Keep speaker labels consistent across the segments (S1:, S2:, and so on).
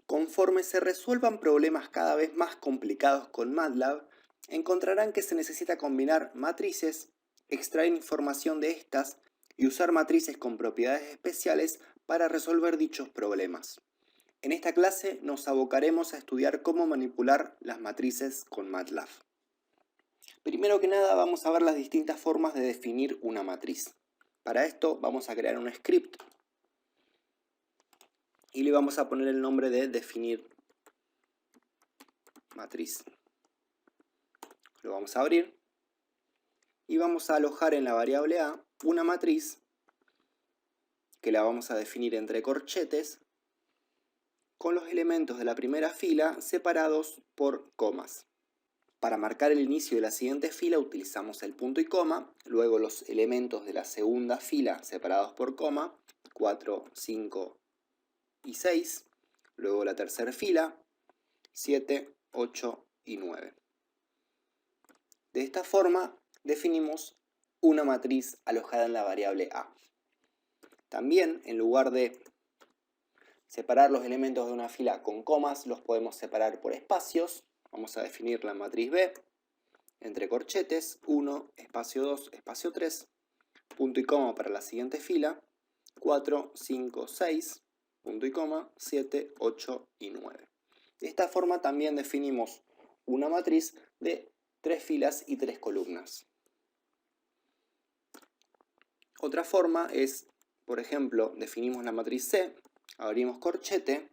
S1: Conforme se resuelvan problemas cada vez más complicados con MATLAB, encontrarán que se necesita combinar matrices, extraer información de estas y usar matrices con propiedades especiales para resolver dichos problemas. En esta clase nos abocaremos a estudiar cómo manipular las matrices con MATLAB. Primero que nada vamos a ver las distintas formas de definir una matriz. Para esto vamos a crear un script y le vamos a poner el nombre de definir matriz. Lo vamos a abrir y vamos a alojar en la variable A una matriz que la vamos a definir entre corchetes con los elementos de la primera fila separados por comas. Para marcar el inicio de la siguiente fila utilizamos el punto y coma, luego los elementos de la segunda fila separados por coma, 4, 5 y 6, luego la tercera fila, 7, 8 y 9. De esta forma definimos una matriz alojada en la variable A. También, en lugar de separar los elementos de una fila con comas, los podemos separar por espacios. Vamos a definir la matriz B entre corchetes, 1, espacio 2, espacio 3, punto y coma para la siguiente fila, 4, 5, 6, punto y coma, 7, 8 y 9. De esta forma también definimos una matriz de 3 filas y 3 columnas. Otra forma es, por ejemplo, definimos la matriz C, abrimos corchete,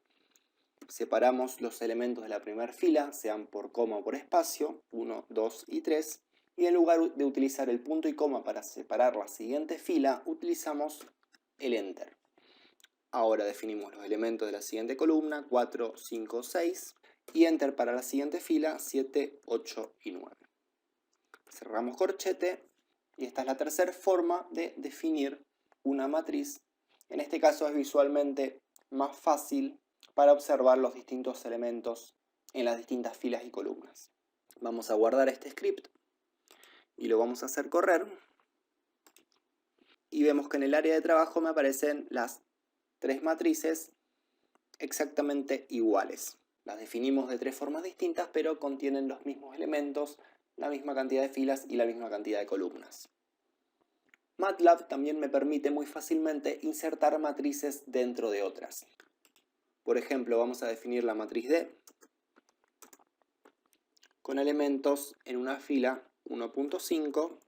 S1: separamos los elementos de la primera fila, sean por coma o por espacio, 1, 2 y 3, y en lugar de utilizar el punto y coma para separar la siguiente fila, utilizamos el Enter. Ahora definimos los elementos de la siguiente columna, 4, 5, 6, y Enter para la siguiente fila, 7, 8 y 9. Cerramos corchete, y esta es la tercera forma de definir una matriz. En este caso es visualmente más fácil para observar los distintos elementos en las distintas filas y columnas. Vamos a guardar este script y lo vamos a hacer correr. Y vemos que en el área de trabajo me aparecen las 3 matrices exactamente iguales. Las definimos de 3 formas distintas, pero contienen los mismos elementos, la misma cantidad de filas y la misma cantidad de columnas. MATLAB también me permite muy fácilmente insertar matrices dentro de otras. Por ejemplo, vamos a definir la matriz D con elementos en una fila 1.5,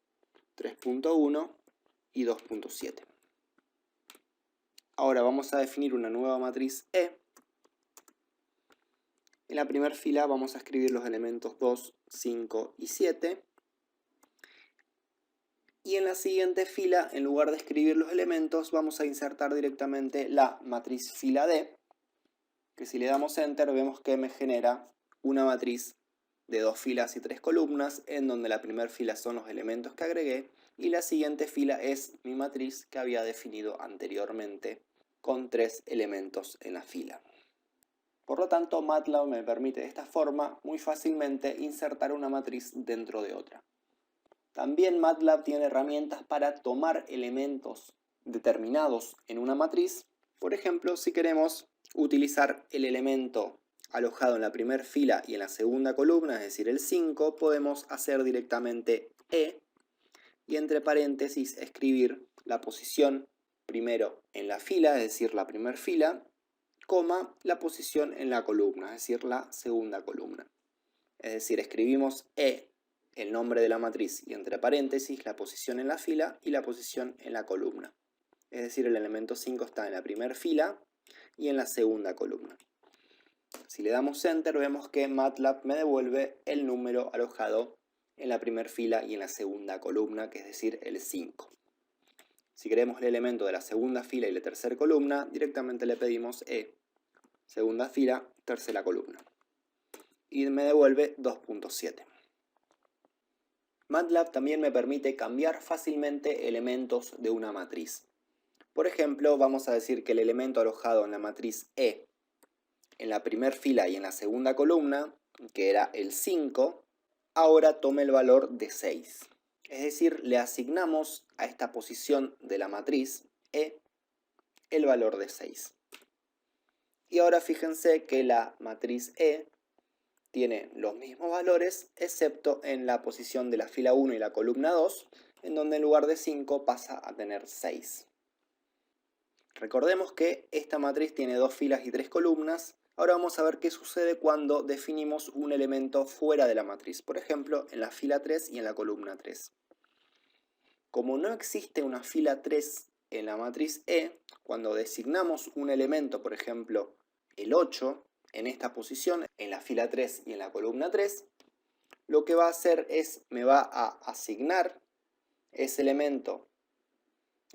S1: 3.1 y 2.7. Ahora vamos a definir una nueva matriz E. En la primera fila vamos a escribir los elementos 2, 5 y 7. Y en la siguiente fila, en lugar de escribir los elementos, vamos a insertar directamente la matriz fila D, que si le damos Enter vemos que me genera una matriz de 2 filas y 3 columnas, en donde la primera fila son los elementos que agregué y la siguiente fila es mi matriz que había definido anteriormente con 3 elementos en la fila. Por lo tanto, MATLAB me permite de esta forma muy fácilmente insertar una matriz dentro de otra. También MATLAB tiene herramientas para tomar elementos determinados en una matriz. Por ejemplo, si queremos utilizar el elemento alojado en la primera fila y en la segunda columna, es decir, el 5, podemos hacer directamente E y entre paréntesis escribir la posición primero en la fila, es decir, la primera fila, coma, la posición en la columna, es decir, la segunda columna. Es decir, escribimos E, el nombre de la matriz, y entre paréntesis la posición en la fila y la posición en la columna. Es decir, el elemento 5 está en la primera fila y en la segunda columna. Si le damos Enter vemos que MATLAB me devuelve el número alojado en la primera fila y en la segunda columna, que es decir, el 5. Si queremos el elemento de la segunda fila y la tercera columna, directamente le pedimos E, segunda fila, tercera columna. Y me devuelve 2.7. MATLAB también me permite cambiar fácilmente elementos de una matriz. Por ejemplo, vamos a decir que el elemento alojado en la matriz E, en la primera fila y en la segunda columna, que era el 5, ahora tome el valor de 6. Es decir, le asignamos a esta posición de la matriz E el valor de 6. Y ahora fíjense que la matriz E tiene los mismos valores, excepto en la posición de la fila 1 y la columna 2, en donde en lugar de 5 pasa a tener 6. Recordemos que esta matriz tiene 2 filas y 3 columnas. Ahora vamos a ver qué sucede cuando definimos un elemento fuera de la matriz, por ejemplo, en la fila 3 y en la columna 3. Como no existe una fila 3 en la matriz E, cuando designamos un elemento, por ejemplo, el 8, en esta posición, en la fila 3 y en la columna 3, lo que va a hacer es, me va a asignar ese elemento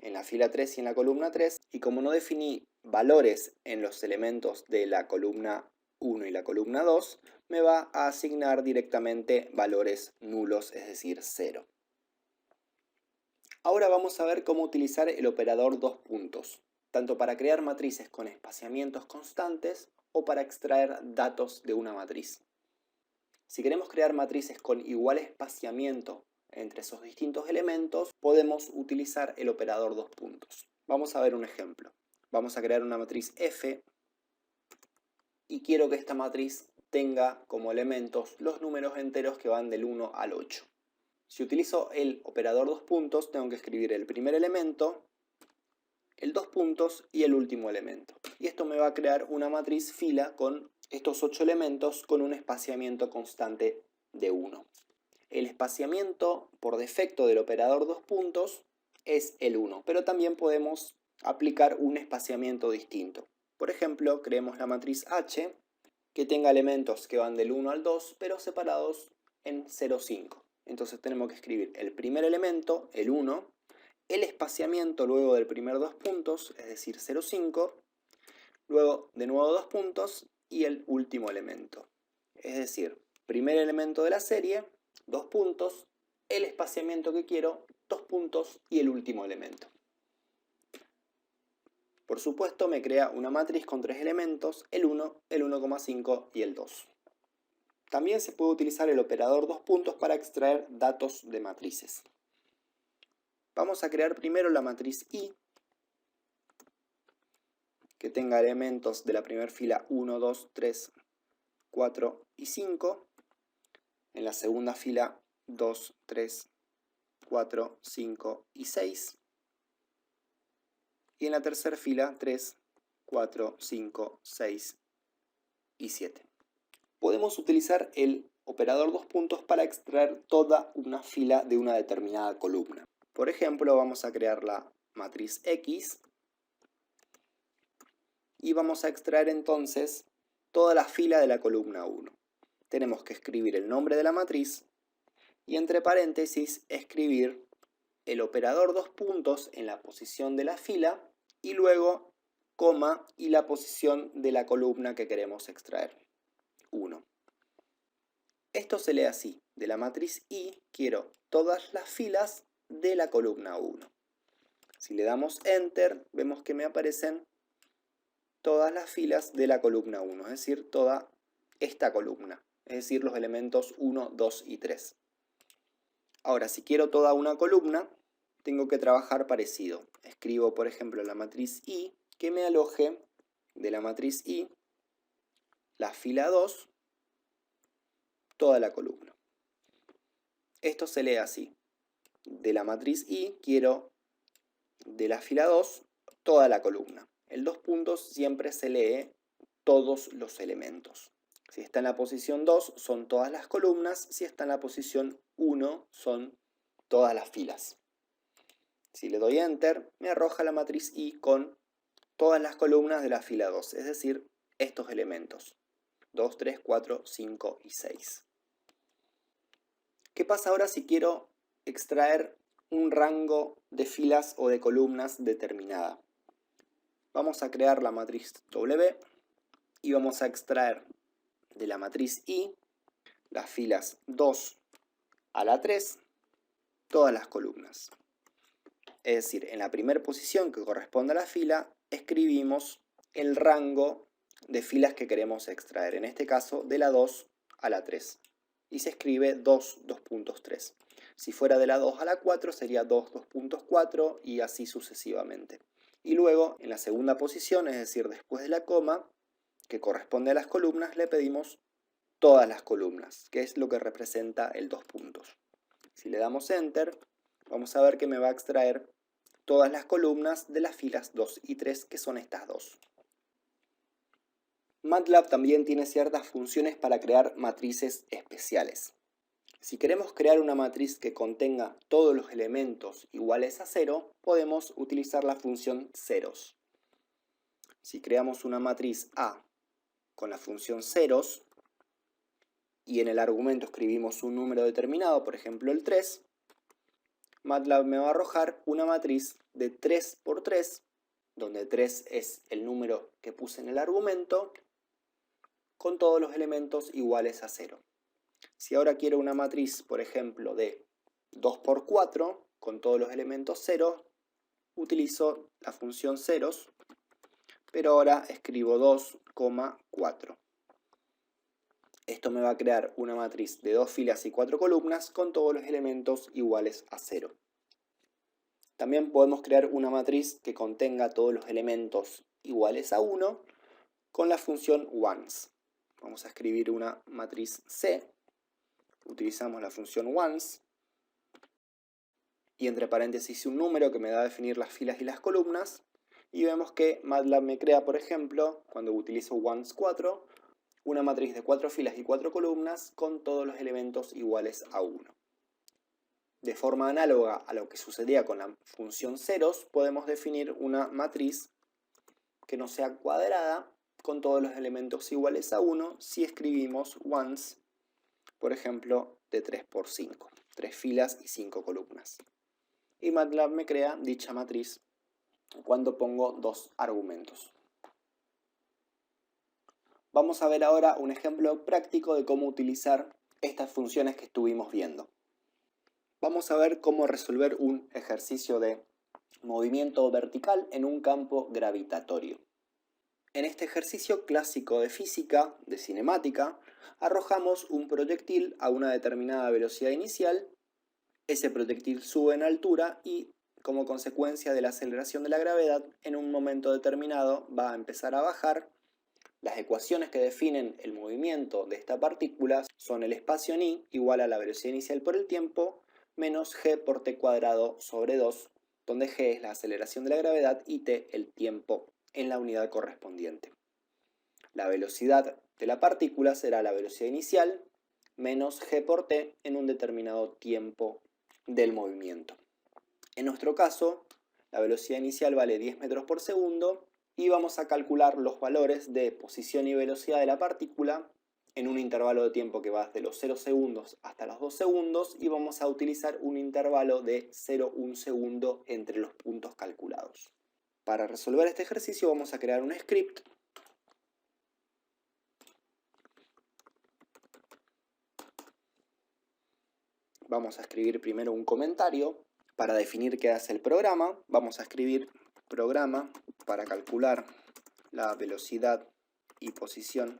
S1: en la fila 3 y en la columna 3, y como no definí valores en los elementos de la columna 1 y la columna 2, me va a asignar directamente valores nulos, es decir, 0. Ahora vamos a ver cómo utilizar el operador 2 puntos, tanto para crear matrices con espaciamientos constantes o para extraer datos de una matriz. Si queremos crear matrices con igual espaciamiento entre esos distintos elementos, podemos utilizar el operador 2 puntos. Vamos a ver un ejemplo. Vamos a crear una matriz F y quiero que esta matriz tenga como elementos los números enteros que van del 1 al 8. Si utilizo el operador 2 puntos, tengo que escribir el primer elemento, el 2 puntos y el último elemento. Y esto me va a crear una matriz fila con estos 8 elementos con un espaciamiento constante de 1. El espaciamiento por defecto del operador 2 puntos es el 1, pero también podemos aplicar un espaciamiento distinto. Por ejemplo, creemos la matriz H que tenga elementos que van del 1 al 2, pero separados en 0,5. Entonces tenemos que escribir el primer elemento, el 1, el espaciamiento luego del primer 2 puntos, es decir, 0,5, luego de nuevo 2 puntos y el último elemento. Es decir, primer elemento de la serie, 2 puntos, el espaciamiento que quiero, 2 puntos y el último elemento. Por supuesto me crea una matriz con 3 elementos, el 1, el 1,5 y el 2. También se puede utilizar el operador 2 puntos para extraer datos de matrices. Vamos a crear primero la matriz I, que tenga elementos de la primera fila 1, 2, 3, 4 y 5. En la segunda fila 2, 3, 4, 5 y 6. Y en la tercera fila 3, 4, 5, 6 y 7. Podemos utilizar el operador 2 puntos para extraer toda una fila de una determinada columna. Por ejemplo, vamos a crear la matriz X y vamos a extraer entonces toda la fila de la columna 1. Tenemos que escribir el nombre de la matriz y entre paréntesis escribir el operador 2 puntos en la posición de la fila y luego coma y la posición de la columna que queremos extraer. 1. Esto se lee así: de la matriz I quiero todas las filas de la columna 1. Si le damos Enter, vemos que me aparecen todas las filas de la columna 1, es decir, toda esta columna, es decir, los elementos 1, 2 y 3. Ahora, si quiero toda una columna, tengo que trabajar parecido. Escribo, por ejemplo, la matriz I, que me aloje de la matriz I, la fila 2, toda la columna. Esto se lee así: de la matriz I quiero de la fila 2 toda la columna. El 2 puntos siempre se lee todos los elementos. Si está en la posición 2 son todas las columnas, si está en la posición 1 son todas las filas. Si le doy Enter, me arroja la matriz I con todas las columnas de la fila 2, es decir, estos elementos: 2, 3, 4, 5 y 6. ¿Qué pasa ahora si quiero extraer un rango de filas o de columnas determinada? Vamos a crear la matriz W y vamos a extraer de la matriz I las filas 2 a la 3, todas las columnas. Es decir, en la primera posición que corresponde a la fila, escribimos el rango de filas que queremos extraer, en este caso de la 2 a la 3. Y se escribe 2, 2.3. Si fuera de la 2 a la 4 sería 2, 2.4 y así sucesivamente. Y luego en la segunda posición, es decir, después de la coma, que corresponde a las columnas, le pedimos todas las columnas, que es lo que representa el 2 puntos. Si le damos Enter, vamos a ver que me va a extraer todas las columnas de las filas 2 y 3, que son estas dos. MATLAB también tiene ciertas funciones para crear matrices especiales. Si queremos crear una matriz que contenga todos los elementos iguales a 0, podemos utilizar la función ceros. Si creamos una matriz A con la función ceros y en el argumento escribimos un número determinado, por ejemplo el 3, MATLAB me va a arrojar una matriz de 3 por 3, donde 3 es el número que puse en el argumento, con todos los elementos iguales a 0. Si ahora quiero una matriz, por ejemplo, de 2 por 4, con todos los elementos 0, utilizo la función ceros, pero ahora escribo 2,4. Esto me va a crear una matriz de 2 filas y 4 columnas con todos los elementos iguales a 0. También podemos crear una matriz que contenga todos los elementos iguales a 1 con la función once. Vamos a escribir una matriz C. Utilizamos la función once y entre paréntesis un número que me da a definir las filas y las columnas, y vemos que MATLAB me crea, por ejemplo, cuando utilizo once 4, una matriz de 4 filas y 4 columnas con todos los elementos iguales a 1. De forma análoga a lo que sucedía con la función ceros, podemos definir una matriz que no sea cuadrada con todos los elementos iguales a 1 si escribimos once, por ejemplo, de 3 por 5, 3 filas y 5 columnas. Y MATLAB me crea dicha matriz cuando pongo dos argumentos. Vamos a ver ahora un ejemplo práctico de cómo utilizar estas funciones que estuvimos viendo. Vamos a ver cómo resolver un ejercicio de movimiento vertical en un campo gravitatorio. En este ejercicio clásico de física, de cinemática, arrojamos un proyectil a una determinada velocidad inicial. Ese proyectil sube en altura y, como consecuencia de la aceleración de la gravedad, en un momento determinado va a empezar a bajar. Las ecuaciones que definen el movimiento de esta partícula son el espacio en i igual a la velocidad inicial por el tiempo menos g por t cuadrado sobre 2, donde g es la aceleración de la gravedad y t el tiempo en la unidad correspondiente. La velocidad de la partícula será la velocidad inicial menos g por t en un determinado tiempo del movimiento. En nuestro caso, la velocidad inicial vale 10 metros por segundo y vamos a calcular los valores de posición y velocidad de la partícula en un intervalo de tiempo que va desde los 0 segundos hasta los 2 segundos y vamos a utilizar un intervalo de 0,1 segundo entre los puntos calculados. Para resolver este ejercicio vamos a crear un script vamos a escribir primero un comentario para definir qué hace el programa. Vamos a escribir programa para calcular la velocidad y posición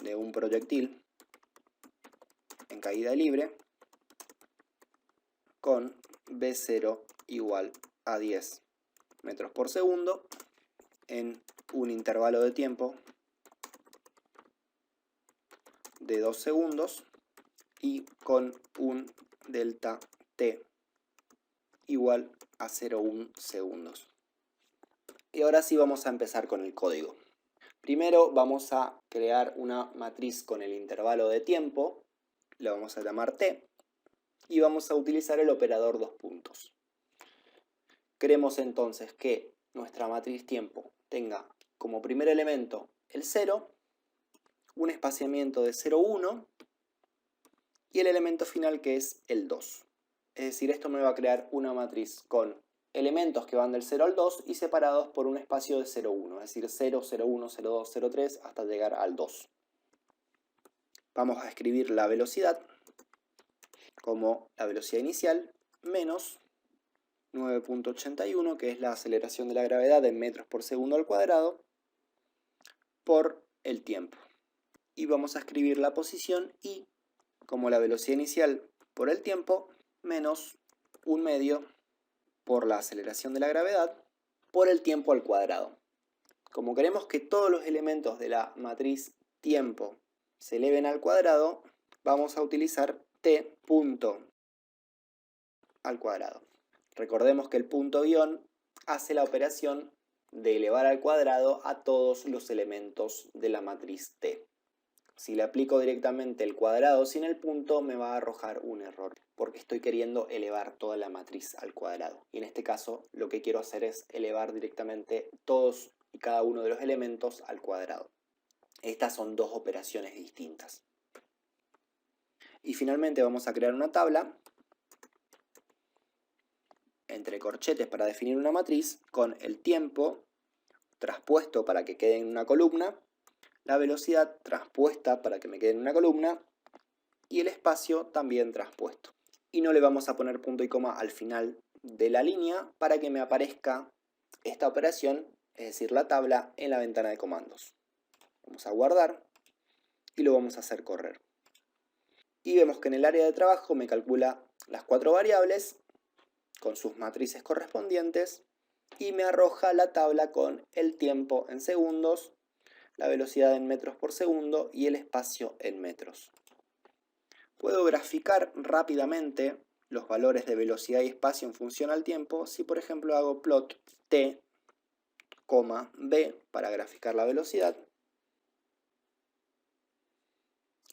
S1: de un proyectil en caída libre con v0 igual a 10 metros por segundo en un intervalo de tiempo de 2 segundos y con un delta t igual a 0,1 segundos. Y ahora sí vamos a empezar con el código. Primero vamos a crear una matriz con el intervalo de tiempo, la vamos a llamar t, y vamos a utilizar el operador 2 puntos. Queremos entonces que nuestra matriz tiempo tenga como primer elemento el 0, un espaciamiento de 0,1 y el elemento final que es el 2. Es decir, esto me va a crear una matriz con elementos que van del 0 al 2 y separados por un espacio de 0,1, es decir, 0, 0,1, 0,2, 0,3 hasta llegar al 2. Vamos a escribir la velocidad como la velocidad inicial menos 9.81, que es la aceleración de la gravedad en metros por segundo al cuadrado, por el tiempo. Y vamos a escribir la posición i como la velocidad inicial por el tiempo menos 1/2 por la aceleración de la gravedad por el tiempo al cuadrado. Como queremos que todos los elementos de la matriz tiempo se eleven al cuadrado, vamos a utilizar t punto al cuadrado. Recordemos que el punto guión hace la operación de elevar al cuadrado a todos los elementos de la matriz T. Si le aplico directamente el cuadrado sin el punto, me va a arrojar un error, porque estoy queriendo elevar toda la matriz al cuadrado. Y en este caso, lo que quiero hacer es elevar directamente todos y cada uno de los elementos al cuadrado. Estas son dos operaciones distintas. Y finalmente vamos a crear una tabla entre corchetes para definir una matriz con el tiempo traspuesto para que quede en una columna, la velocidad traspuesta para que me quede en una columna y el espacio también traspuesto. Y no le vamos a poner punto y coma al final de la línea para que me aparezca esta operación, es decir, la tabla, en la ventana de comandos. Vamos a guardar y lo vamos a hacer correr. Y vemos que en el área de trabajo me calcula las 4 variables con sus matrices correspondientes y me arroja la tabla con el tiempo en segundos, la velocidad en metros por segundo y el espacio en metros. Puedo graficar rápidamente los valores de velocidad y espacio en función al tiempo si por ejemplo hago plot t, b para graficar la velocidad,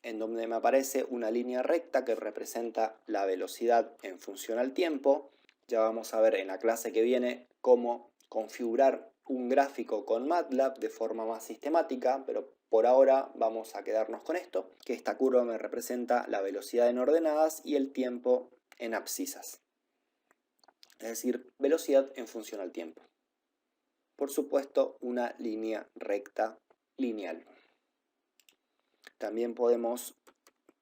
S1: en donde me aparece una línea recta que representa la velocidad en función al tiempo. Ya vamos a ver en la clase que viene cómo configurar un gráfico con MATLAB de forma más sistemática, pero por ahora vamos a quedarnos con esto, que esta curva me representa la velocidad en ordenadas y el tiempo en abscisas. Es decir, velocidad en función al tiempo. Por supuesto, una línea recta lineal. También podemos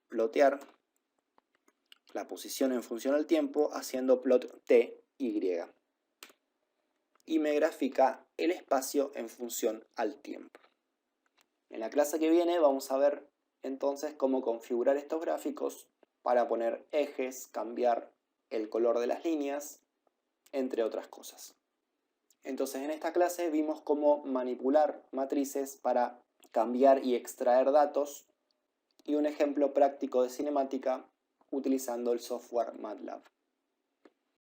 S1: plotear la posición en función al tiempo haciendo plot t, y. Y me grafica el espacio en función al tiempo. En la clase que viene vamos a ver entonces cómo configurar estos gráficos para poner ejes, cambiar el color de las líneas, entre otras cosas. Entonces en esta clase vimos cómo manipular matrices para cambiar y extraer datos y un ejemplo práctico de cinemática utilizando el software MATLAB.